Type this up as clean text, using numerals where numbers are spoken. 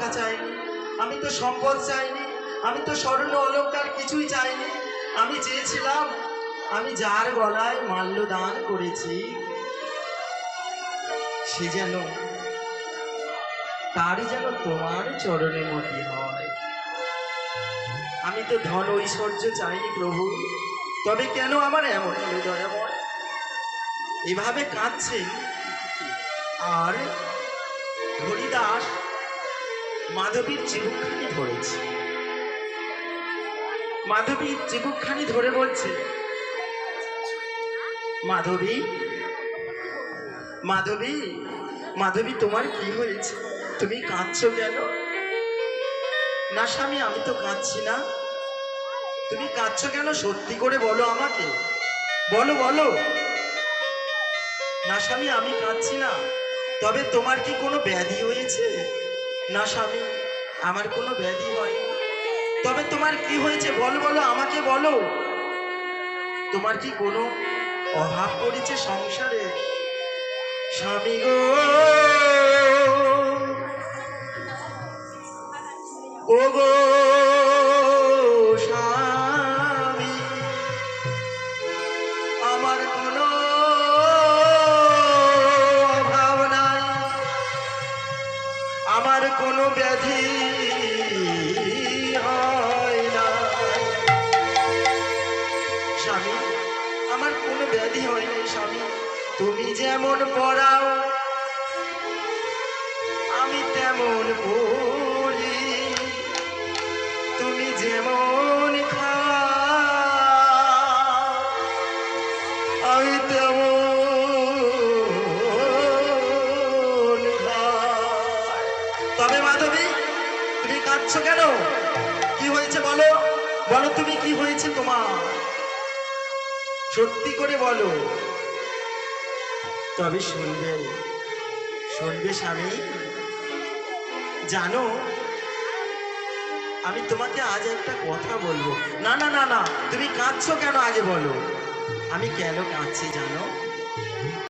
টাকা চাইনি, আমি তো সম্পদ চাইনি, আমি তো স্বর্ণ অলংকার কিছুই চাইনি। আমি চেয়েছিলাম আমি যার গলায় মাল্য দান করেছি সে যেন তারই যেন তোমার চরণে মতি হয়। আমি তো ধন ঐশ্বর্য চাইনি প্রভু, তবে কেন আমার এমন হলো দয়াময়? এভাবে কাঁদছে আর হরিদাস মাধবীর চিবুকখানি ধরেছে। মাধবীর চিবুকখানি ধরে বলছে, মাধবী মাধবী মাধবী, তোমার কি হয়েছে? তুমি কাঁদছো কেন? না স্বামী, আমি তো কাঁদছি না। তুমি কাঁদছো কেন? সত্যি করে বলো আমাকে, বলো বলো। না স্বামী, আমি কাঁদছি না। তবে তোমার কি কোনো ব্যাধি হয়েছে? না স্বামী, আমার কোনো ব্যাধি হয়নি। তবে তোমার কি হয়েছে বলো বলো, আমাকে বলো। তোমার কি কোনো অভাব পড়েছে সংসারে? স্বামী গো, ও গো স্বামী, আমার কোনো অভাব নাই, আমার কোনো ব্যাধি হয় না। স্বামী, আমার কোনো ব্যাধি হয়নি স্বামী। তুমি যেমন পড়াও আমি তেমন পড়ি, তুমি যেমন খাও আমি তেমন খাই। তবে মাধবী, তুমি কাঁদছো কেন? কি হয়েছে বলো বলো, তুমি কি হয়েছে তোমার? সত্যি করে বলো। তবে শুনবে শুনবে স্বামী, জানো আমি তোমাকে আজ একটা কথা বলবো। না না না না, তুমি কাঁদছো কেন আগে বলো। আমি কেন কাঁদছি জানো?